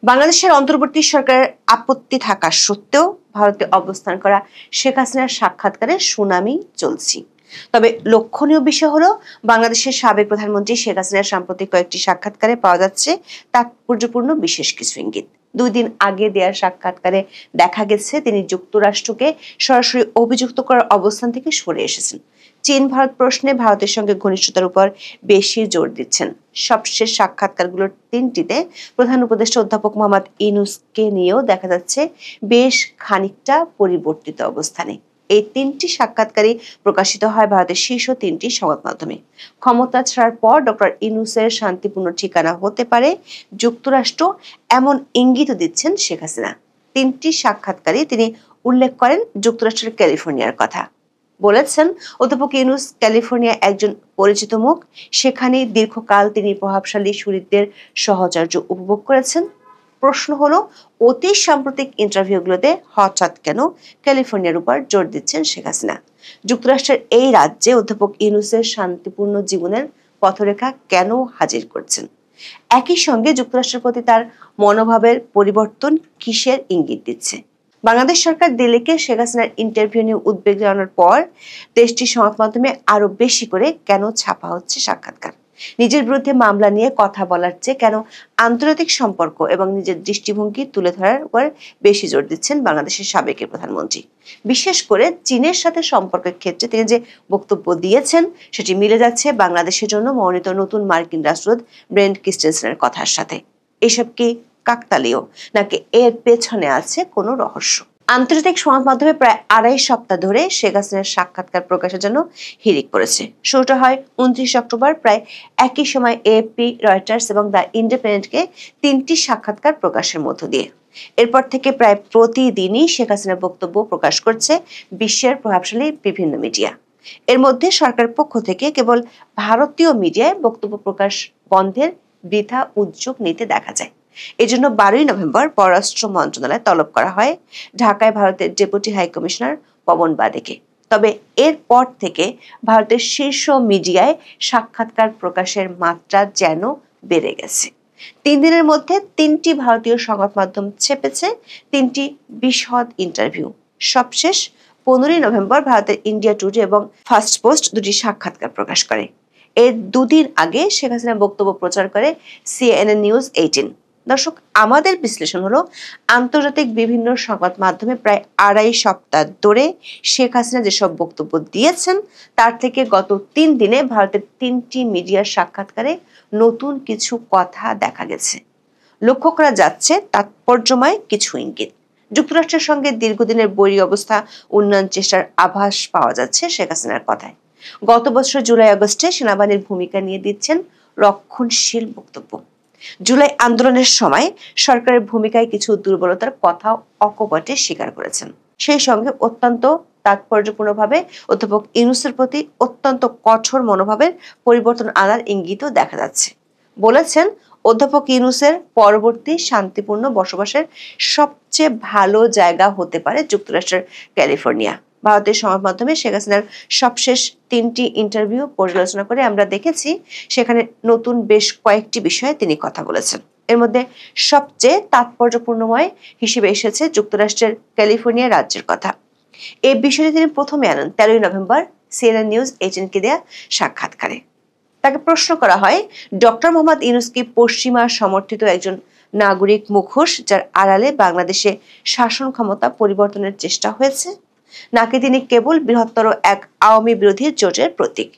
বাংলাদেশের অন্তর্বর্তী সরকারের আপত্তি থাকা সত্ত্বেও ভারতে অবস্থান করা শেখ হাসিনার সাক্ষাৎকারে শুনানি চলছে। তবে লক্ষণীয় বিষয় হলো বাংলাদেশের সাবেক প্রধানমন্ত্রী শেখ হাসিনার সাম্প্রতিক কয়েকটি সাক্ষাৎকারে পাওয়া যাচ্ছে তাৎপর্যপূর্ণ বিশেষ কিছু ইঙ্গিত। 2 দিন আগে দেওয়া সাক্ষাৎকারে দেখা গেছে তিনি যুক্তরাষ্ট্রকে সরাসরি অভিযুক্ত করার অবস্থান থেকে সরে এসেছেন। চীন ভারত প্রশ্নে ভারতের সঙ্গে ঘনিষ্ঠতার উপর বেশি জোর দিচ্ছেন। সবশেষ সাক্ষাৎকারগুলোর 3টিতে প্রধান উপদেষ্টা অধ্যাপক মোহাম্মদ ইউনূসকে নিয়েও দেখা যাচ্ছে বেশ খানিকটা পরিবর্তিত অবস্থানে। এই 3টি সাক্ষাৎকারই প্রকাশিত হয় ভারতের শীর্ষ 3টি সংবাদ মাধ্যমে। ক্ষমতা ছাড়ার পর ডক্টর ইউনূসের শান্তিপূর্ণ ঠিকানা হতে পারে যুক্তরাষ্ট্র, এমন ইঙ্গিত দিচ্ছেন শেখ হাসিনা। 3টি সাক্ষাৎকারে তিনি উল্লেখ করেন যুক্তরাষ্ট্রের ক্যালিফোর্নিয়ার কথা। বলেছেন অধ্যাপক ইউনূস ক্যালিফোর্নিয়া একজন পরিচিত মুখ, সেখানে দীর্ঘকাল তিনি প্রভাবশালী সুরিতদের সহচর্য উপভোগ করেছেন। প্রশ্ন হলো, অতি সাম্প্রতিক ইন্টারভিউগুলোতে হঠাৎ কেন ক্যালিফোর্নিয়ার উপর জোর দিচ্ছেন শেখ হাসিনা? যুক্তরাষ্ট্রের এই রাজ্যে অধ্যাপক ইউনূসের শান্তিপূর্ণ জীবনের পথরেখা কেন হাজির করছেন? একই সঙ্গে যুক্তরাষ্ট্রের প্রতি তার মনোভাবের পরিবর্তন কিসের ইঙ্গিত দিচ্ছে? বাংলাদেশ সরকার দিল্লিকে শেখ হাসিনার ইন্টারভিউ নিয়ে উদ্বেগ জানানোর পর দেশটির সংবাদ মাধ্যমে আরো বেশি করে কেন ছাপা হচ্ছে সাক্ষাৎকার? নিজের বিরুদ্ধে মামলা নিয়ে কথা বলার চেয়ে কেন আন্তর্জাতিক সম্পর্ক এবং নিজের দৃষ্টিভঙ্গি তুলে ধরার উপর বেশি জোর দিচ্ছেন বাংলাদেশের সাবেক প্রধানমন্ত্রী? বিশেষ করে চীনের সাথে সম্পর্কের ক্ষেত্রে তিনি যে বক্তব্য দিয়েছেন সেটি মিলে যাচ্ছে বাংলাদেশের জন্য মনোনীত নতুন মার্কিন রাষ্ট্রদূত ব্রেন্ট ক্রিস্টেনসেনের কথার সাথে। এসব কি কাকতালীয়, নাকি এর পেছনে আছে কোনো রহস্য? আন্তর্জাতিক সংবাদ মাধ্যমে প্রায় 2.5 সপ্তাহ ধরে শেখ হাসিনার সাক্ষাৎকার প্রকাশের জন্য হিড়িক পড়েছে। শুরুটা হয় 29 অক্টোবর, প্রায় একই সময় এএফপি, রয়টার্স এবং দ্য ইন্ডিপেন্ডেন্টকে 3টি সাক্ষাৎকার প্রকাশের মধ্য দিয়ে। এরপর থেকে প্রায় প্রতিদিনই শেখ হাসিনার বক্তব্য প্রকাশ করছে বিশ্বের প্রভাবশালী বিভিন্ন মিডিয়া। এর মধ্যে সরকারের পক্ষ থেকে কেবল ভারতীয় মিডিয়ায় বক্তব্য প্রকাশ বন্ধের বৃথা উদ্যোগ নিতে দেখা যায়। এজন্য 12ই নভেম্বর পররাষ্ট্র মন্ত্রণালয় তলব করা হয় ঢাকায় ভারতের ডেপুটি হাই কমিশনার পবন বাদেকে। তবে এরপর থেকে ভারতের শীর্ষ মিডিয়ায় সাক্ষাৎকার প্রকাশের মাত্রা যেন বেড়ে গেছে। 3 দিনের মধ্যে 3টি ভারতীয় সংবাদ মাধ্যম ছেপেছে 3টি বিশদ ইন্টারভিউ। সবশেষ 15ই নভেম্বর ভারতের ইন্ডিয়া টুডে এবং ফার্স্ট পোস্ট 2টি সাক্ষাৎকার প্রকাশ করে। এর 2 দিন আগে শেখ হাসিনার বক্তব্য প্রচার করে CNN নিউজ 18। দর্শক, আমাদের বিশ্লেষণ হলো আন্তর্জাতিক বিভিন্ন সংবাদ মাধ্যমে প্রায় 2.5 সপ্তাহ ধরে শেখ হাসিনা যেসব বক্তব্য দিয়েছেন তার থেকে গত 3 দিনে ভারতের 3টি মিডিয়ার সাক্ষাৎকারে নতুন কিছু কথা দেখা গেছে। লক্ষ্য করা যাচ্ছে তাৎপর্যময় কিছু ইঙ্গিত। যুক্তরাষ্ট্রের সঙ্গে দীর্ঘদিনের বৈরী অবস্থা উন্নয়ন চেষ্টার আভাস পাওয়া যাচ্ছে শেখ হাসিনার কথায়। গত বছর জুলাই-আগস্টে সেনাবাহিনীর ভূমিকা নিয়ে দিচ্ছেন রক্ষণশীল বক্তব্য। জুলাই আন্দোলনের সময় সরকারের ভূমিকায় কিছু দুর্বলতার কথা অকপটে স্বীকার করেছেন। সেই সঙ্গে অত্যন্ত তাৎপর্যপূর্ণভাবে অধ্যাপক ইউনূসের প্রতি অত্যন্ত কঠোর মনোভাবের পরিবর্তন আনার ইঙ্গিতও দেখা যাচ্ছে। বলেছেন অধ্যাপক ইউনূসের পরবর্তী শান্তিপূর্ণ বসবাসের সবচেয়ে ভালো জায়গা হতে পারে যুক্তরাষ্ট্রের ক্যালিফোর্নিয়া। ভারতের সংবাদ মাধ্যমে শেখ হাসিনার সবশেষ 3টি ইন্টারভিউ পর্যালোচনা করে আমরা দেখেছি সেখানে নতুন বেশ কয়েকটি বিষয়ে তিনি কথা বলেছেন। এর মধ্যে সবচেয়ে তাৎপর্যপূর্ণময় হিসেবে এসেছে যুক্তরাষ্ট্রের ক্যালিফোর্নিয়া রাজ্যের কথা। এই বিষয়টি তিনি প্রথমে আনেন 13ই নভেম্বর CNN নিউজ 18কে দেয়া সাক্ষাৎকারে। তাকে প্রশ্ন করা হয়, ডক্টর মোহাম্মদ ইউনূস কি পশ্চিমা সমর্থিত একজন নাগরিক মুখোশ যার আড়ালে বাংলাদেশে শাসন ক্ষমতা পরিবর্তনের চেষ্টা হয়েছে, নাকি তিনি কেবল বৃহত্তর এক আওয়ামী বিরোধী জোটের প্রতীক?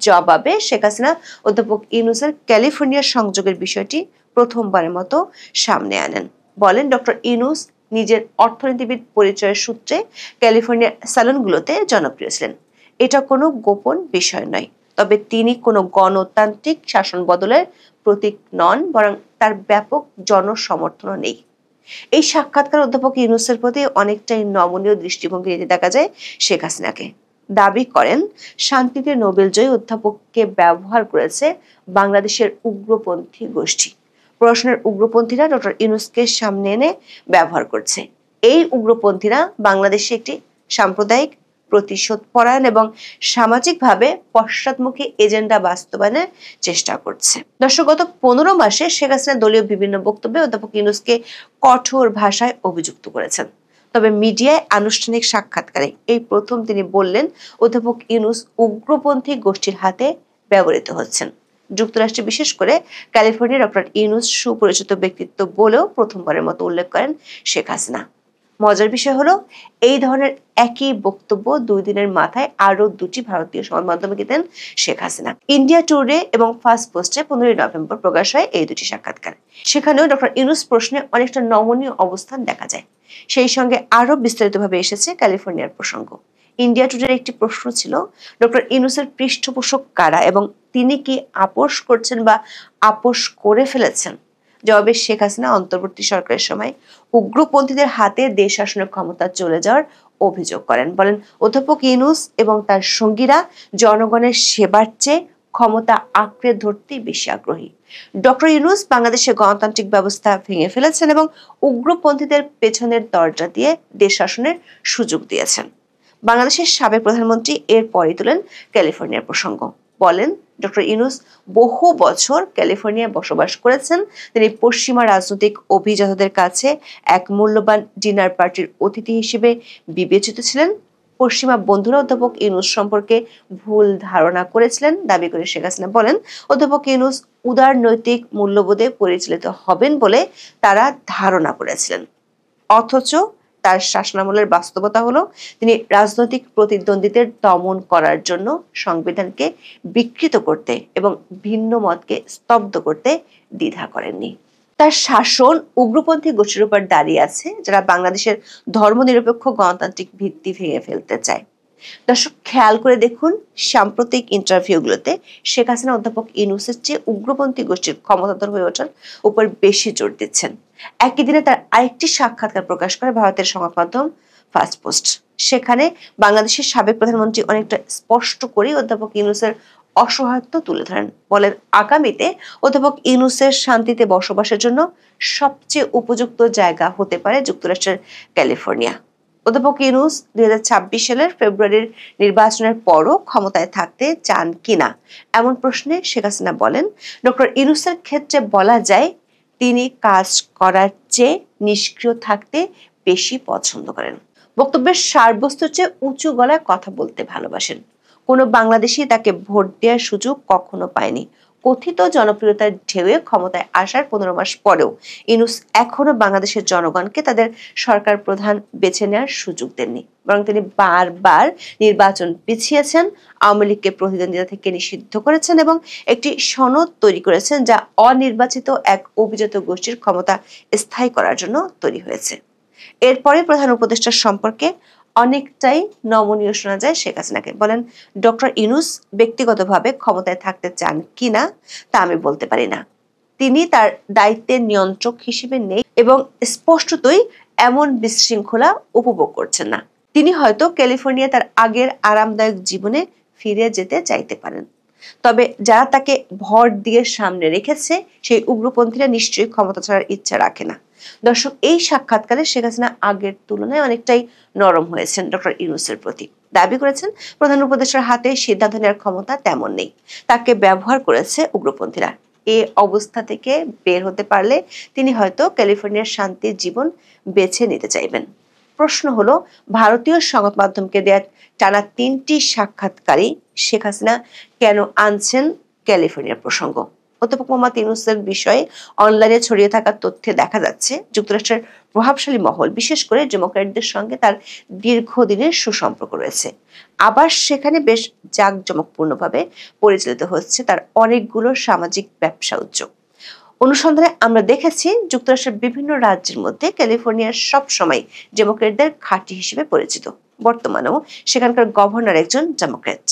জবাবে শেখ হাসিনা অধ্যাপক ইউনূসের ক্যালিফোর্নিয়ার সংযোগের বিষয়টি প্রথমবারের মতো সামনে আনেন। বলেন, ডক্টর ইউনূস নিজের অর্থনীতিবিদ পরিচয়ের সূত্রে ক্যালিফোর্নিয়ার স্যালনগুলোতে জনপ্রিয় ছিলেন। এটা কোনো গোপন বিষয় নয়। তবে তিনি কোনো গণতান্ত্রিক শাসন বদলের প্রতীক নন, বরং তার ব্যাপক জনসমর্থনও নেই। এই সাক্ষাৎকার অধ্যাপক ইউনূসের প্রতি অনেকটাই নমনীয় দৃষ্টিভঙ্গি নিতে দেখা যায় শেখ হাসিনাকে। দাবি করেন শান্তিতে নোবেলজয়ী অধ্যাপককে ব্যবহার করেছে বাংলাদেশের উগ্রপন্থী গোষ্ঠী। প্রশ্নের উগ্রপন্থীরা ডক্টর ইউনূসকে সামনে এনে ব্যবহার করছে। এই উগ্রপন্থীরা বাংলাদেশে একটি সাম্প্রদায়িক প্রতিশোধ পরায়ণ এবং সামাজিকভাবে পশ্চাৎমুখী এজেন্ডা বাস্তবায়নের চেষ্টা করছে। দর্শক, গত 15 মাসে শেখ হাসিনা দলীয় বিভিন্ন বক্তব্যে অধ্যাপক ইউনূসকে কঠোর ভাষায় অভিযুক্ত করেছেন। তবে মিডিয়ায় আনুষ্ঠানিক সাক্ষাৎকারে এই প্রথম তিনি বললেন অধ্যাপক ইউনূস উগ্রপন্থী গোষ্ঠীর হাতে ব্যবহৃত হচ্ছেন। যুক্তরাষ্ট্রে, বিশেষ করে ক্যালিফোর্নিয়া, ডক্টর ইউনূস সুপরিচিত ব্যক্তিত্ব বলেও প্রথমবারের মতো উল্লেখ করেন শেখ হাসিনা। মজার বিষয় হলো, এই ধরনের একই বক্তব্য 2 দিনের মাথায় আরো 2টি ভারতীয় সংবাদ মাধ্যমে দিতেন শেখ হাসিনা। ইন্ডিয়া টুডে এবং ফার্স্ট পোস্টে 15 নভেম্বর প্রকাশ হয় এই 2টি সাক্ষাৎকার। সেখানেও ডক্টর ইউনূস প্রশ্নে অনেকটা নমনীয় অবস্থান দেখা যায়। সেই সঙ্গে আরো বিস্তারিতভাবে এসেছে ক্যালিফোর্নিয়ার প্রসঙ্গ। ইন্ডিয়া টুডের একটি প্রশ্ন ছিল, ডক্টর ইউনূসের পৃষ্ঠপোষক কারা এবং তিনি কি আপোষ করছেন বা আপোষ করে ফেলেছেন? জবাবে শেখ হাসিনা অন্তর্বর্তী সরকারের সময় উগ্রপন্থীদের হাতে দেশ শাসনের ক্ষমতা চলে যাওয়ার অভিযোগ করেন। বলেন, অধ্যাপক ইউনূস এবং তার সঙ্গীরা জনগণের সেবার চেয়ে ক্ষমতা আঁকড়ে ধরতেই বেশি আগ্রহী। ডক্টর ইউনূস বাংলাদেশের গণতান্ত্রিক ব্যবস্থা ভেঙে ফেলেছেন এবং উগ্রপন্থীদের পেছনের দরজা দিয়ে দেশ শাসনের সুযোগ দিয়েছেন। বাংলাদেশের সাবেক প্রধানমন্ত্রী এরপরই তোলেন ক্যালিফোর্নিয়ার প্রসঙ্গ। বলেন, ডক্টর ইউনূস বহু বছর ক্যালিফোর্নিয়ায় বসবাস করেছেন। তিনি পশ্চিমা রাজনৈতিক অভিজাতদের কাছে এক মূল্যবান ডিনার পার্টির অতিথি হিসেবে বিবেচিত ছিলেন। পশ্চিমা বন্ধুরা অধ্যাপক ইউনূস সম্পর্কে ভুল ধারণা করেছিলেন দাবি করে শেখ হাসিনা বলেন, অধ্যাপক ইউনূস উদার নৈতিক মূল্যবোধে পরিচালিত হবেন বলে তারা ধারণা করেছিলেন। অথচ তার শাসনামলের বাস্তবতা হলো, তিনি রাজনৈতিক প্রতিদ্বন্দ্বীদের দমন করার জন্য সংবিধানকে বিকৃত করতে এবং ভিন্ন মতকে স্তব্ধ করতে দ্বিধা করেননি। তার শাসন উগ্রপন্থী গোষ্ঠীর উপর দাঁড়িয়ে আছে, যারা বাংলাদেশের ধর্মনিরপেক্ষ গণতান্ত্রিক ভিত্তি ভেঙে ফেলতে চায়। দর্শক, খেয়াল করে দেখুন, সাম্প্রতিক ইন্টারভিউগুলোতে শেখ হাসিনা অধ্যাপক ইউনূসের চেয়ে উগ্রপন্থী গোষ্ঠীর ক্ষমতাধর হয়ে ওঠার উপর বেশি জোর দিচ্ছেন। একই দিনে তার আরেকটি সাক্ষাৎকার প্রকাশ করে ভারতের সংবাদ মাধ্যম ফার্স্ট পোস্ট। সেখানে বাংলাদেশের সাবেক প্রধানমন্ত্রী অনেকটা স্পষ্ট করে অধ্যাপক ইউনূসের অসহায়ত্ব তুলে ধরেন। বলেন, আগামীতে অধ্যাপক ইউনূসের শান্তিতে বসবাসের জন্য সবচেয়ে উপযুক্ত জায়গা হতে পারে যুক্তরাষ্ট্রের ক্যালিফোর্নিয়া। অধ্যাপক ইউনূস 2026 সালের ফেব্রুয়ারির নির্বাচনের পরও ক্ষমতায় থাকতে চান কিনা এমন প্রশ্নে শেখ হাসিনা বলেন, ডক্টর ইউনূসের ক্ষেত্রে বলা যায় তিনি কাজ করার চেয়ে নিষ্ক্রিয় থাকতে বেশি পছন্দ করেন। বক্তব্যের সারবস্তুর চেয়ে উঁচু গলায় কথা বলতে ভালোবাসেন। কোনো বাংলাদেশি তাকে ভোট দেওয়ার সুযোগ কখনো পায়নি। কথিত জনপ্রিয়তার ঢেউয়ে ক্ষমতায় আসার 15 মাস পরেও ইউনূস এখনো বাংলাদেশের জনগণকে তাদের সরকার প্রধান বেছে নেওয়ার সুযোগ দেননি, বরং তিনি বারবার নির্বাচন পিছিয়েছেন, আওয়ামী লীগকে প্রতিদ্বন্দ্বিতা থেকে নিষিদ্ধ করেছেন এবং একটি সনদ তৈরি করেছেন যা অনির্বাচিত এক অভিজাত গোষ্ঠীর ক্ষমতা স্থায়ী করার জন্য তৈরি হয়েছে। এরপরে প্রধান উপদেষ্টার সম্পর্কে অনেকটাই নমনীয় শোনা যায় শেখ হাসিনাকে। বলেন, ডক্টর ইউনূস ব্যক্তিগতভাবে ক্ষমতায় থাকতে চান কিনা তা আমি বলতে পারি না। তিনি তার দায়িত্বের নিয়ন্ত্রক হিসেবে নেই এবং স্পষ্টতই এমন বিশৃঙ্খলা উপভোগ করছেন না। তিনি হয়তো ক্যালিফোর্নিয়া তার আগের আরামদায়ক জীবনে ফিরে যেতে চাইতে পারেন। তবে যারা তাকে ভর দিয়ে সামনে রেখেছে সেই উগ্রপন্থীরা নিশ্চয়ই ক্ষমতা ছাড়ার ইচ্ছা রাখে না। দর্শক, এই সাক্ষাৎকারে শেখ হাসিনা আগের তুলনায় অনেকটাই নরম হয়েছেন ডক্টর ইউনূসের প্রতি। দাবি করেছেন প্রধান উপদেষ্টার হাতে সিদ্ধান্ত নেওয়ার ক্ষমতা তেমন নেই, তাকে ব্যবহার করেছে উগ্রপন্থীরা। এই অবস্থা থেকে বের হতে পারলে তিনি হয়তো ক্যালিফোর্নিয়ার শান্তির জীবন বেছে নিতে চাইবেন। প্রশ্ন হলো, ভারতীয় সংবাদ মাধ্যমকে দেয়া টানা 3টি সাক্ষাৎকারী শেখ হাসিনা কেন আনছেন ক্যালিফোর্নিয়ার প্রসঙ্গ? অধ্যাপক মোহাম্মদ ইউনূসের বিষয়ে অনলাইনে ছড়িয়ে থাকা তথ্যে দেখা যাচ্ছে যুক্তরাষ্ট্রের প্রভাবশালী মহল, বিশেষ করে ডেমোক্র্যাটদের সঙ্গে তার দীর্ঘদিনের সুসম্পর্ক রয়েছে। আবার সেখানে বেশ জাঁকজমকপূর্ণভাবে পরিচালিত হচ্ছে তার অনেকগুলো সামাজিক ব্যবসা উদ্যোগ। অনুসন্ধানে আমরা দেখেছি যুক্তরাষ্ট্রের বিভিন্ন রাজ্যের মধ্যে ক্যালিফোর্নিয়ার সবসময় ডেমোক্র্যাটদের ঘাঁটি হিসেবে পরিচিত। বর্তমানেও সেখানকার গভর্নর একজন ডেমোক্র্যাট।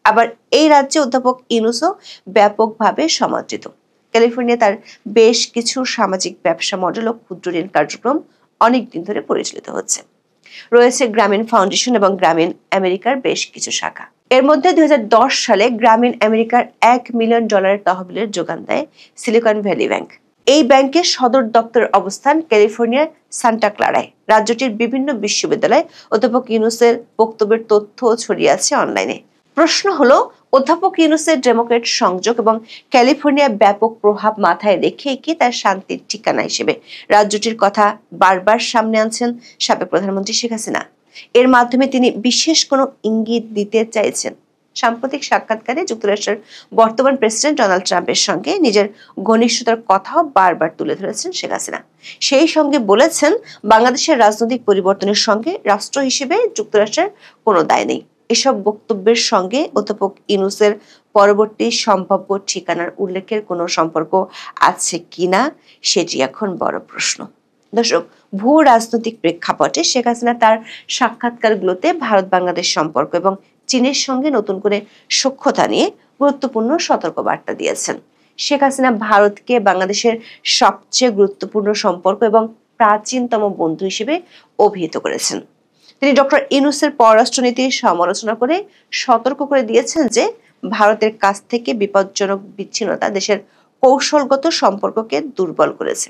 আবার এই রাজ্যে অধ্যাপক ইউনূসও ব্যাপকভাবে সমাদৃত। ক্যালিফোর্নিয়া তার বেশ কিছু সামাজিক ব্যবসা মডেল ও ক্ষুদ্র ঋণ কার্যক্রম অনেকদিন ধরে পরিচালিত হচ্ছে। রয়েছে গ্রামীণ ফাউন্ডেশন এবং গ্রামীণ আমেরিকার বেশ কিছু শাখা। এর মধ্যে 2010 সালে গ্রামীণ আমেরিকার $1 মিলিয়ন তহবিলের যোগান দেয় সিলিকন ভ্যালি ব্যাংক। এই ব্যাংকের সদর দপ্তরের অবস্থান ক্যালিফোর্নিয়ার সান্টা ক্লারায়। রাজ্যটির বিভিন্ন বিশ্ববিদ্যালয়ে অধ্যাপক ইউনূসের বক্তব্যের তথ্য ছড়িয়ে আছে অনলাইনে। প্রশ্ন হলো, অধ্যাপক ইউনূসের ডেমোক্র্যাট সংযোগ এবং ক্যালিফোর্নিয়ার ব্যাপক প্রভাব মাথায় রেখে কি তার শান্তির ঠিকানা হিসেবে রাজ্যটির কথা বারবার সামনে আনছেন সাবেক প্রধানমন্ত্রী শেখ হাসিনা। এর মাধ্যমে তিনি বিশেষ কোনো ইঙ্গিত দিতে চাইছেন। সাম্প্রতিক সাক্ষাৎকারে যুক্তরাষ্ট্রের বর্তমান প্রেসিডেন্ট ডোনাল্ড ট্রাম্পের সঙ্গে নিজের ঘনিষ্ঠতার কথাও বারবার তুলে ধরেছেন শেখ হাসিনা। সেই সঙ্গে বলেছেন, বাংলাদেশের রাজনৈতিক পরিবর্তনের সঙ্গে রাষ্ট্র হিসেবে যুক্তরাষ্ট্রের কোনো দায় নেই। এসব বক্তব্যের সঙ্গে অধ্যাপক ইউনূসের পরবর্তী সম্ভাব্য ঠিকানার উল্লেখের কোনো সম্পর্ক আছে কিনা সেটি এখন বড় প্রশ্ন। দর্শক, ভূ রাজনৈতিক প্রেক্ষাপটে শেখ হাসিনা তার সাক্ষাৎকারগুলোতে ভারত বাংলাদেশ সম্পর্ক এবং চীনের সঙ্গে নতুন করে সখ্যতা নিয়ে গুরুত্বপূর্ণ সতর্কবার্তা দিয়েছেন। শেখ হাসিনা ভারতকে বাংলাদেশের সবচেয়ে গুরুত্বপূর্ণ সম্পর্ক এবং প্রাচীনতম বন্ধু হিসেবে অভিহিত করেছেন। তিনি ডক্টর ইউনূসের পররাষ্ট্রনীতির সমালোচনা করে সতর্ক করে দিয়েছেন যে ভারতের কাছ থেকে বিপজ্জনক বিচ্ছিন্নতা দেশের কৌশলগত সম্পর্ককে দুর্বল করেছে।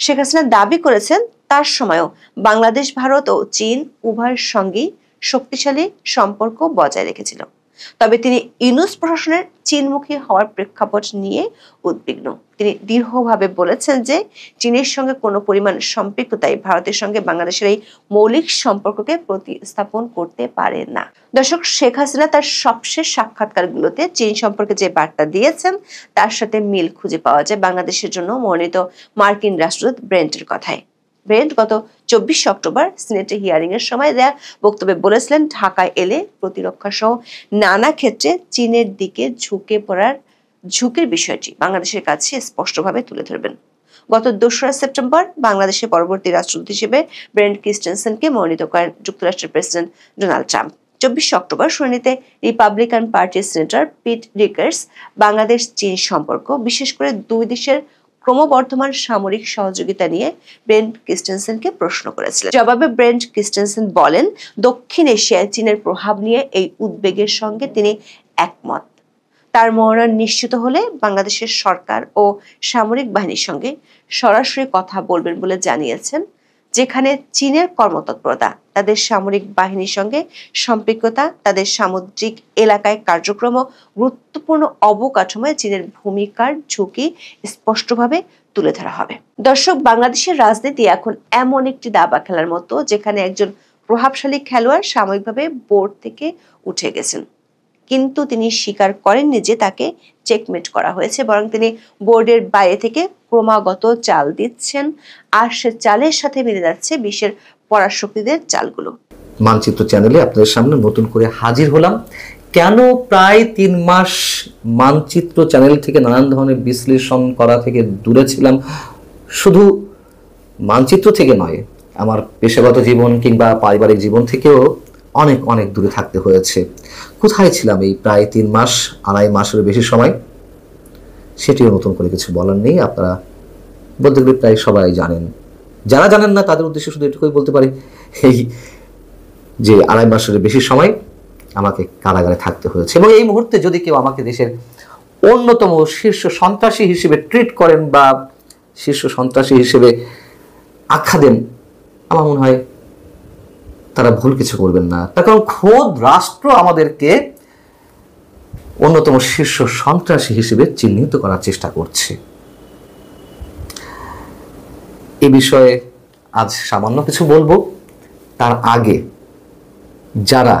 শেখ হাসিনা দাবি করেছেন, তার সময়ও বাংলাদেশ, ভারত ও চীন উভয়ের সঙ্গেই শক্তিশালী সম্পর্ক বজায় রেখেছিল। তবে তিনি ইউনূস প্রশাসনের চীনমুখী হওয়ার প্রেক্ষাপট নিয়ে উদ্বিগ্ন। তিনি দৃঢ়ভাবে বলেছেন যে চীনের সঙ্গে কোনো পরিমাণ সম্পৃক্ততাই ভারতের সঙ্গে বাংলাদেশের এই মৌলিক সম্পর্ককে প্রতিস্থাপন করতে পারে না। দর্শক, শেখ হাসিনা তার সবশেষ সাক্ষাৎকারগুলোতে চীন সম্পর্কে যে বার্তা দিয়েছেন তার সাথে মিল খুঁজে পাওয়া যায় বাংলাদেশের জন্য মনোনীত মার্কিন রাষ্ট্রদূত ব্রেন্টের কথায়। ব্রেন্ট গত 24 অক্টোবর সিনেটে হিয়ারিং এর সময় দেয়া বক্তব্যে বলেছিলেন, ঢাকায় এলে প্রতিরক্ষা সহ নানা ক্ষেত্রে চীনের দিকে ঝুঁকে পড়ার ঝুঁকির বিষয়টি বাংলাদেশের কাছে স্পষ্টভাবে তুলে ধরবেন। গত 2রা সেপ্টেম্বর বাংলাদেশের পরবর্তী রাষ্ট্রদূত হিসেবে ব্রেন্ট ক্রিস্টেনসেনকে মনোনীত করেন যুক্তরাষ্ট্রের প্রেসিডেন্ট ডোনাল্ড ট্রাম্প। 24 অক্টোবর শুনানিতে রিপাবলিকান পার্টির সিনেটর পিট রিকার্স বাংলাদেশ চীন সম্পর্ক, বিশেষ করে দুই দেশের ক্রমবর্ধমান সামরিক সহযোগিতা নিয়ে ব্রেন্ট ক্রিস্টেনসেনকে প্রশ্ন করেছিলেন। জবাবে ব্রেন্ট ক্রিস্টেনসেন বলেন, দক্ষিণ এশিয়ায় চীনের প্রভাব নিয়ে এই উদ্বেগের সঙ্গে তিনি একমত। তার মনোনয়ন নিশ্চিত হলে বাংলাদেশের সরকার ও সামরিক বাহিনীর সঙ্গে সরাসরি কথা বলবেন বলে জানিয়েছেন। যেখানে চীনের কর্মতৎপরতা, তাদের সামরিক বাহিনীর সঙ্গে সম্পৃক্ততা, তাদের সামুদ্রিক এলাকায় কার্যক্রম ও গুরুত্বপূর্ণ অবকাঠামোয় চীনের ভূমিকার ঝুঁকি স্পষ্টভাবে তুলে ধরা হবে। দর্শক, বাংলাদেশের রাজনীতি এখন এমন একটি দাবা খেলার মতো যেখানে একজন প্রভাবশালী খেলোয়াড় সাময়িকভাবে বোর্ড থেকে উঠে গেছেন, কিন্তু তিনি স্বীকার করেননি যে তাকে চেকমেট করা হয়েছে, বরং তিনি বোর্ডের বাইরে থেকে ক্রমাগত চাল দিচ্ছেন, আর সে চালের সাথে মিলে যাচ্ছে বিশ্বের পরাশক্তিদের চালগুলো। মানচিত্র চ্যানেলে আপনাদের সামনে নতুন করে হাজির হলাম। কেন প্রায় 3 মাস মানচিত্র চ্যানেল থেকে নানান ধরনের বিশ্লেষণ করা থেকে দূরে ছিলাম? শুধু মানচিত্র থেকে নয়, আমার পেশাগত জীবন কিংবা পারিবারিক জীবন থেকেও অনেক অনেক দূরে থাকতে হয়েছে। কোথায় ছিলাম এই প্রায় 3 মাস, 2.5 মাসের বেশি সময়? সেটিও নতুন করে কিছু বলার নেই, আপনারা বলতে গেলে প্রায় সবাই জানেন। যারা জানেন না তাদের উদ্দেশ্যে শুধু এটুকুই বলতে পারি, এই যে 2.5 মাসের বেশি সময় আমাকে কারাগারে থাকতে হয়েছে। এবং এই মুহূর্তে যদি কেউ আমাকে দেশের অন্যতম শীর্ষ সন্ত্রাসী হিসেবে ট্রিট করেন বা শীর্ষ সন্ত্রাসী হিসেবে আখ্যা দেন, আমার মনে হয় তারা ভুল কিছু করবেন না। তার কারণ খোদ রাষ্ট্র আমাদেরকে অন্যতম শীর্ষ সন্ত্রাসী হিসেবে চিহ্নিত করার চেষ্টা করছে। এ বিষয়ে আজ সামান্য কিছু বলবো। তার আগে যারা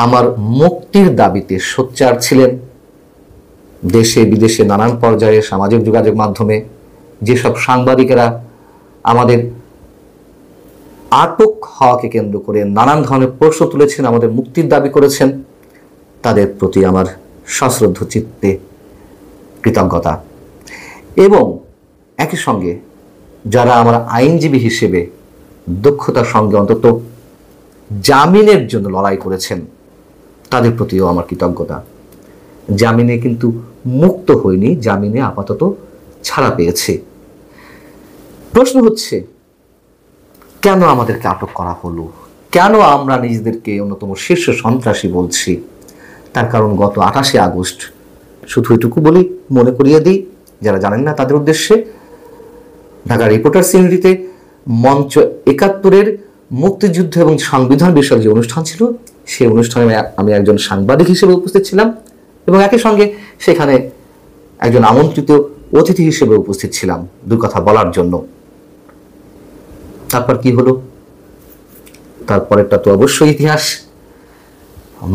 আমার মুক্তির দাবিতে সোচ্চার ছিলেন, দেশে বিদেশে নানান পর্যায়ে সামাজিক যোগাযোগ মাধ্যমে যেসব সাংবাদিকেরা আমাদের আটক হওয়াকে কেন্দ্র করে নানান ধরনের প্রশ্ন তুলেছেন, আমাদের মুক্তির দাবি করেছেন, তাদের প্রতি আমার সশ্রদ্ধ চিত্তে কৃতজ্ঞতা। এবং একই সঙ্গে যারা আমার আইনজীবী হিসেবে দক্ষতার সঙ্গে অন্তত জামিনের জন্য লড়াই করেছেন, তাদের প্রতিও আমার কৃতজ্ঞতা। জামিনে কিন্তু মুক্ত হয়নি, জামিনে আপাতত ছাড়া পেয়েছে। প্রশ্ন হচ্ছে, কেন আমাদেরকে আটক করা হলো? কেন আমরা নিজেদেরকে অন্যতম শীর্ষ সন্ত্রাসী বলছি? তার কারণ গত 28শে আগস্ট, শুধু এটুকু বলি, মনে করিয়ে দিই, যারা জানেন না তাদের উদ্দেশ্যে, ঢাকা রিপোর্টার্স ইউনিটিতে মঞ্চ ৭১-এর মুক্তিযুদ্ধ এবং সংবিধান বিষয়ক যে অনুষ্ঠান ছিল, সেই অনুষ্ঠানে আমি একজন সাংবাদিক হিসেবে উপস্থিত ছিলাম এবং একই সঙ্গে সেখানে একজন আমন্ত্রিত অতিথি হিসেবে উপস্থিত ছিলাম দুই কথা বলার জন্য। তারপর কি হলো? তারপরেরটা তো অবশ্যই ইতিহাস।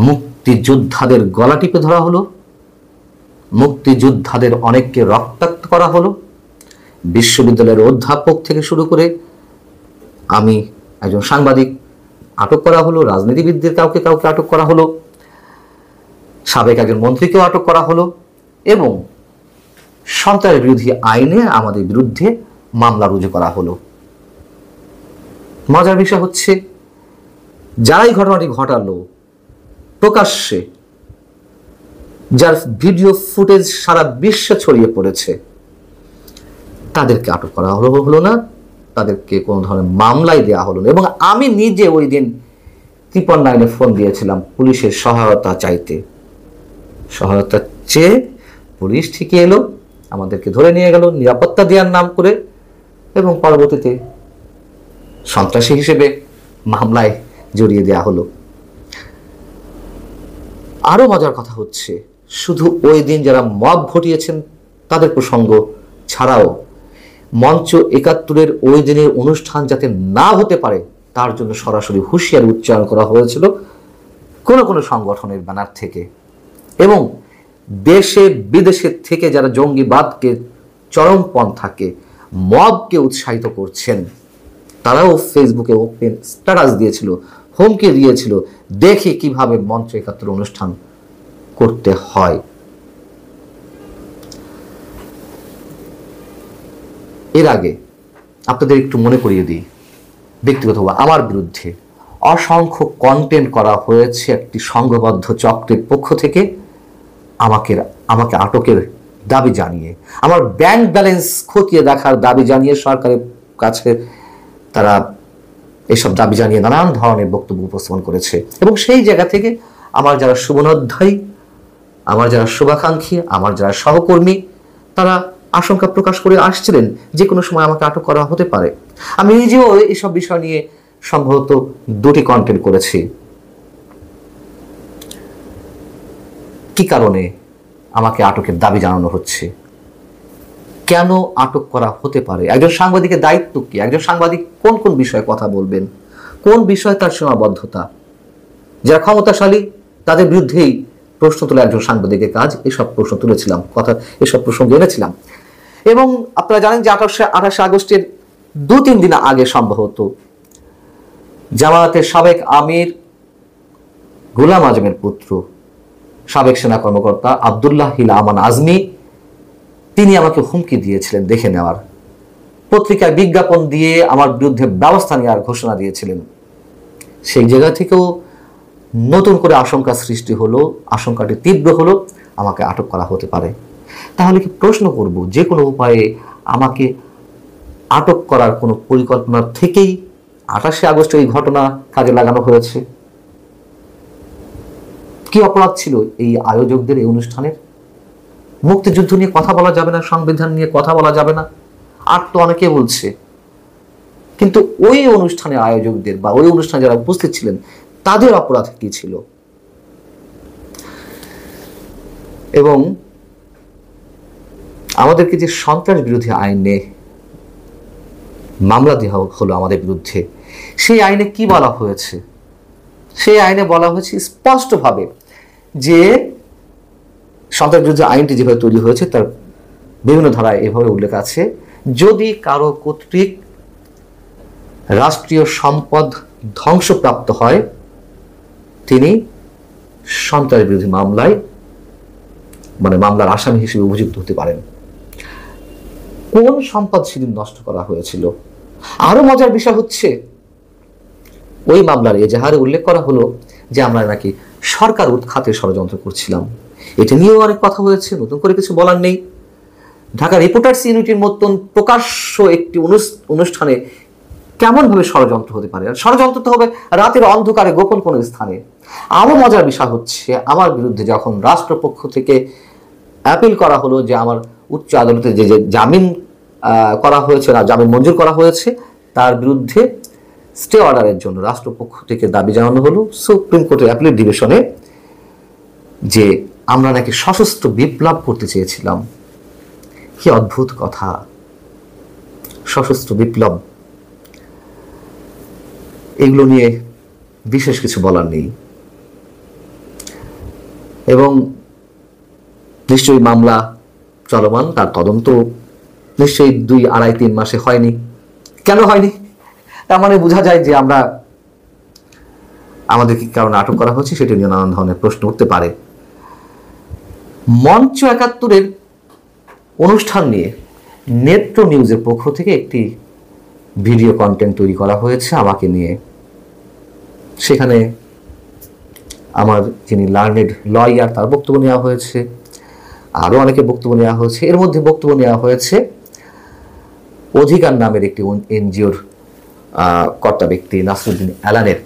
মুক্তিযোদ্ধাদের গলা টিপে ধরা হলো, মুক্তিযোদ্ধাদের অনেককে রক্তাক্ত করা হলো, বিশ্ববিদ্যালয়ের অধ্যাপক থেকে শুরু করে আমি একজন সাংবাদিক আটক করা হলো, রাজনীতিবিদদের কাউকে কাউকে আটক করা হলো, সাবেক একজন মন্ত্রীকেও আটক করা হলো এবং সন্ত্রাস বিরোধী আইনে আমাদের বিরুদ্ধে মামলা রুজু করা হলো। মজার বিষয় হচ্ছে, যারাই ঘটনাটি ঘটালো প্রকাশ্যে, যার ভিডিও ফুটেজ সারা বিশ্বে ছড়িয়ে পড়েছে, তাদেরকে আটক করা হলো না, তাদেরকে কোনো ধরনের মামলাই দেওয়া হলো না। এবং আমি নিজে ওই দিন 999-এ ফোন দিয়েছিলাম পুলিশের সহায়তা চাইতে। সহায়তা চেয়ে পুলিশ ঠিকই এলো, আমাদেরকে ধরে নিয়ে গেল নিরাপত্তা দেওয়ার নাম করে এবং পরবর্তীতে সন্ত্রাসী হিসেবে মামলায় জড়িয়ে দেওয়া হলো। আরো মজার কথা হচ্ছে, শুধু ওই দিন যারা মব ঘটিয়েছেন তাদের প্রসঙ্গ ছাড়াও মঞ্চ ৭১-এর ওই দিনের অনুষ্ঠান যাতে না হতে পারে তার জন্য সরাসরি হুঁশিয়ারি উচ্চারণ করা হয়েছিল কোনো কোনো সংগঠনের ব্যানার থেকে। এবং দেশে বিদেশে থেকে যারা জঙ্গিবাদকে চরমপন্থাকে মবকে উৎসাহিত করছেন, তারাও ফেসবুকে ওপেন স্ট্যাটাস দিয়েছিল, হুমকি দিয়েছিল, দেখে কিভাবে মঞ্চ ৭১ অনুষ্ঠান করতে হয়। এর আগে আপনাদের একটু মনে করিয়ে দিই, ব্যক্তিগতভাবে আমার বিরুদ্ধে অসংখ্য কন্টেন্ট করা হয়েছে একটি সংঘবদ্ধ চক্রের পক্ষ থেকে আমাকে আটকের দাবি জানিয়ে, আমার ব্যাংক ব্যালেন্স খতিয়ে দেখার দাবি জানিয়ে সরকারের কাছে তারা এসব দাবি জানিয়ে নানান ধরনের বক্তব্য উপস্থাপন করেছে। এবং সেই জায়গা থেকে আমার যারা শুভনোধ্যায়ী, আমার যারা শুভাকাঙ্ক্ষী, আমার যারা সহকর্মী, তারা আশঙ্কা প্রকাশ করে আসছিলেন যে কোনো সময় আমাকে আটক করা হতে পারে। আমি নিজেও এসব বিষয় নিয়ে সম্ভবত 2টি কন্টেন্ট করেছি। কি কারণে আমাকে আটকের দাবি জানানো হচ্ছে, কেন আটক করা হতে পারে, একজন সাংবাদিকের দায়িত্ব কি, একজন সাংবাদিক কোন কোন বিষয়ে কথা বলবেন, কোন বিষয়ে তার সীমাবদ্ধতা, যারা ক্ষমতাশালী তাদের বিরুদ্ধেই প্রশ্ন তোলা একজন সাংবাদিকের কাজ, এসব প্রশ্ন তুলেছিলাম, এসব প্রসঙ্গ এনেছিলাম। এবং আপনারা জানেন যে 28 আগস্টের 2-3 দিন আগে সম্ভবত জামায়াতের সাবেক আমির গোলাম আজমের পুত্র সাবেক সেনা কর্মকর্তা আব্দুল্লাহ হিল আমান আজমি, তিনি আমাকে হুমকি দিয়েছিলেন দেখে নেওয়ার, পত্রিকায় বিজ্ঞাপন দিয়ে আমার বিরুদ্ধে ব্যবস্থা নেওয়ার ঘোষণা দিয়েছিলেন। সেই জায়গা থেকেও নতুন করে আশঙ্কা সৃষ্টি হলো, আশঙ্কাটি তীব্র হলো, আমাকে আটক করা হতে পারে। তাহলে কি প্রশ্ন করব, যে কোনো উপায়ে আমাকে আটক করার কোনো পরিকল্পনা থেকেই 28 আগস্ট এই ঘটনা কাজে লাগানো হয়েছে? কি অপরাধ ছিল এই আয়োজকদের এই অনুষ্ঠানের? মুক্তিযুদ্ধ নিয়ে কথা বলা যাবে না, সংবিধান নিয়ে কথা বলা যাবে না, আর তো অনেকে বলছে, কিন্তু ওই অনুষ্ঠানের আয়োজকদের বা ওই অনুষ্ঠানে যারা উপস্থিত ছিলেন তাদের অপরাধ কি ছিল? এবং আমাদেরকে যে সন্ত্রাস বিরোধী আইনে মামলা দেওয়া হলো আমাদের বিরুদ্ধে, সেই আইনে কি বলা হয়েছে? সেই আইনে বলা হয়েছে স্পষ্টভাবে যে সন্ত্রাস বিরোধী আইনটি যেভাবে তৈরি হয়েছে তার বিভিন্ন ধারায় এভাবে উল্লেখ আছে, যদি কারো কর্তৃক রাষ্ট্রীয় সম্পদ ধ্বংসপ্রাপ্ত হয় তিনি সন্ত্রাস বিরোধী মামলায় মামলার আসামি হিসেবে অভিযুক্ত হতে পারেন। কোন সম্পদ সেদিন নষ্ট করা হয়েছিল? আরো মজার বিষয় হচ্ছে, ওই মামলার এজাহারে উল্লেখ করা হলো যে আমরা নাকি সরকার উৎখাতে ষড়যন্ত্র করছিলাম। এটা নিয়েও অনেক কথা হয়েছে, নতুন করে কিছু বলার নেই। ঢাকা রিপোর্টার্স ইউনিটির মতন প্রকাশ্য একটি অনুষ্ঠানে কেমন ভাবে ষড়যন্ত্র হতে পারে? ষড়যন্ত্র তো হবে রাতের অন্ধকারে গোপন কোনো স্থানে। আরো মজার বিষয় হচ্ছে, আমার বিরুদ্ধে যখন রাষ্ট্রপক্ষ থেকে অ্যাপিল করা হলো যে আমার উচ্চ আদালতে যে যে জামিন করা হয়েছে না, জামিন মঞ্জুর করা হয়েছে, তার বিরুদ্ধে স্টে অর্ডারের জন্য রাষ্ট্রপক্ষ থেকে দাবি জানানো হলো সুপ্রিম কোর্টের অ্যাপিলেট ডিভিশনে যে আমরা নাকি সশস্ত্র বিপ্লব করতে চেয়েছিলাম। কি অদ্ভুত কথা, সশস্ত্র বিপ্লব। এগুলো নিয়ে বিশেষ কিছু বলার নেই। এবং নিশ্চয়ই মামলা চলমান, তার তদন্ত নিশ্চয়ই 2, 2.5, 3 মাসে হয়নি। কেন হয়নি? তার মানে বোঝা যায় যে আমাদের কি কারণে আটক করা হচ্ছে সেটা নিয়ে নানান ধরনের প্রশ্ন উঠতে পারে। মঞ্চ 71-এর অনুষ্ঠান নিয়ে নেত্র নিউজের পক্ষ থেকে একটি ভিডিও কন্টেন্ট তৈরি করা হয়েছে আমাকে নিয়ে। সেখানে আমার যিনি লার্নেড লয়ার তার বক্তব্য নেওয়া হয়েছে, আরও অনেকে বক্তব্য নেওয়া হয়েছে। এর মধ্যে বক্তব্য নেওয়া হয়েছে অধিকার নামের একটি এনজিওর কর্তা ব্যক্তি নাসরুদ্দিন এলানের।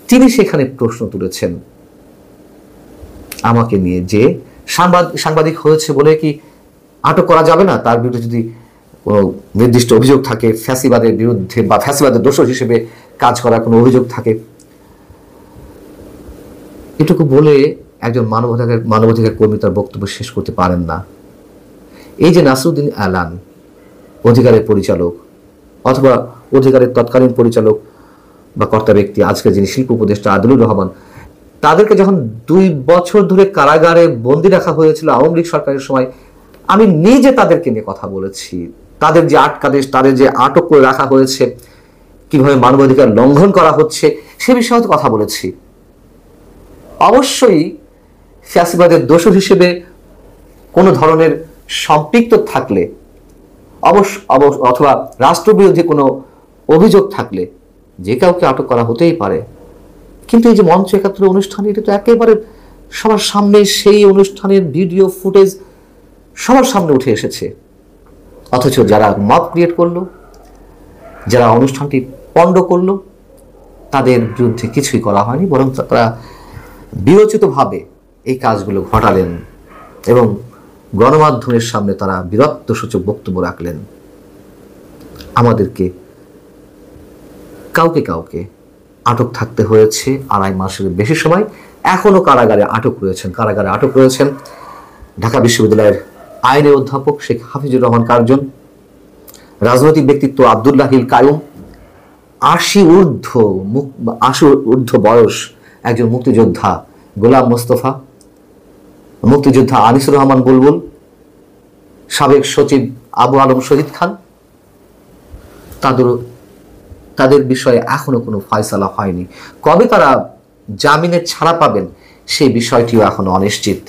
তিনি সেখানে প্রশ্ন তুলেছেন আমাকে নিয়ে যে সাংবাদিক হয়েছে বলে কি আটক করা যাবে না? তার বিরুদ্ধে যদি কোনো নির্দিষ্ট অভিযোগ থাকে, ফ্যাসিবাদের বিরুদ্ধে বা ফ্যাসিবাদের দোষর হিসেবে কাজ করার কোনো অভিযোগ থাকে। এটুকু বলে একজন মানবাধিকার কর্মী তার বক্তব্য শেষ করতে পারেন না। এই যে নাসরুদ্দিন এলান, অধিকারের পরিচালক অথবা অধিকারের তৎকালীন পরিচালক বা কর্তা ব্যক্তি, আজকে যিনি শিল্প উপদেষ্টা আদিলুর রহমান, তাদেরকে যখন 2 বছর ধরে কারাগারে বন্দি রাখা হয়েছিল আওয়ামী লীগ সরকারের সময়, আমি নিজে তাদেরকে নিয়ে কথা বলেছি। তাদের যে আটকাদেশ, তাদের যে আটক করে রাখা হয়েছে, কিভাবে মানবাধিকার লঙ্ঘন করা হচ্ছে, সে বিষয়ে কথা বলেছি। অবশ্যই ফ্যাসিবাদের দোষর হিসেবে কোনো ধরনের সম্পৃক্ত থাকলে অথবা রাষ্ট্রবিরোধী কোনো অভিযোগ থাকলে যে কাউকে আটক করা হতেই পারে। কিন্তু এই যে মঞ্চ 71 অনুষ্ঠান, এটা তো একেবারে সবার সামনে, সেই অনুষ্ঠানের ভিডিও ফুটেজ সবার সামনে উঠে এসেছে। অথচ যারা মব ক্রিয়েট করলো, যারা অনুষ্ঠানটি পণ্ড করলো, তাদের বিরুদ্ধে কিছুই করা হয়নি, বরং তারা বিরচিতভাবে এই কাজগুলো ঘটালেন এবং গণমাধ্যমের সামনে তারা বীরত্বসূচক বক্তব্য রাখলেন। আমাদেরকে কাউকে আটক থাকতে হয়েছে 2.5 মাসের বেশি সময়। এখনো কারাগারে আটক রয়েছেন ঢাকা বিশ্ববিদ্যালয়ের আইনের অধ্যাপক শেখ হাফিজুর রহমান কার্জন, রাজনৈতিক ব্যক্তিত্ব আব্দুল্লাহিল কায়ুম, 80 ঊর্ধ্ব বয়স একজন মুক্তিযোদ্ধা গোলাম মোস্তফা, মুক্তিযোদ্ধা আনিসুর রহমান বুলবুল, সাবেক সচিব আবু আলম শহীদ খান, তাদের বিষয়ে এখনো কোনো ফয়সালা হয়নি। কবে তারা জামিনে ছাড়া পাবেন সেই বিষয়টিও এখনো অনিশ্চিত।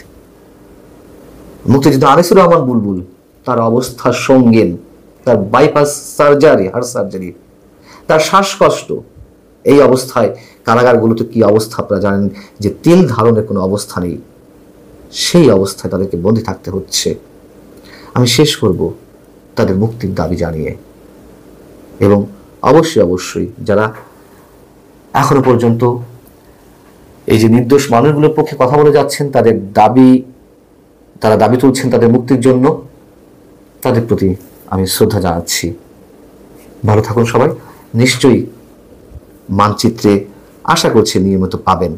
মুক্তিযোদ্ধা আনিসুর রহমান বুলবুল, তার অবস্থা সঙ্গীন, তার বাইপাস সার্জারি, হার্ট সার্জারি, তার শ্বাসকষ্ট। এই অবস্থায় কারাগারগুলোতে কি অবস্থা আপনারা জানেন, যে তিল ধারণের কোনো অবস্থা নেই। সেই অবস্থায় তাদেরকে বন্দী থাকতে হচ্ছে। আমি শেষ করব তাদের মুক্তির দাবি জানিয়ে, এবং অবশ্যই যারা এখনো পর্যন্ত এই যে নির্দোষ মানুষগুলোর পক্ষে কথা বলে যাচ্ছেন, তারা দাবি তুলছেন তাদের মুক্তির জন্য, তাদের প্রতি আমি শ্রদ্ধা জানাচ্ছি। ভালো থাকুন সবাই। নিশ্চয়ই মানচিত্রে আশা করছি নিয়মিত পাবেন।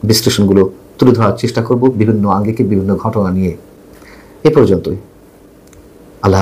বিশ্লেষণগুলো তুলে ধরার চেষ্টা করব বিভিন্ন আঙ্গিকে, বিভিন্ন ঘটনা নিয়ে। এ পর্যন্তই। আল্লাহ।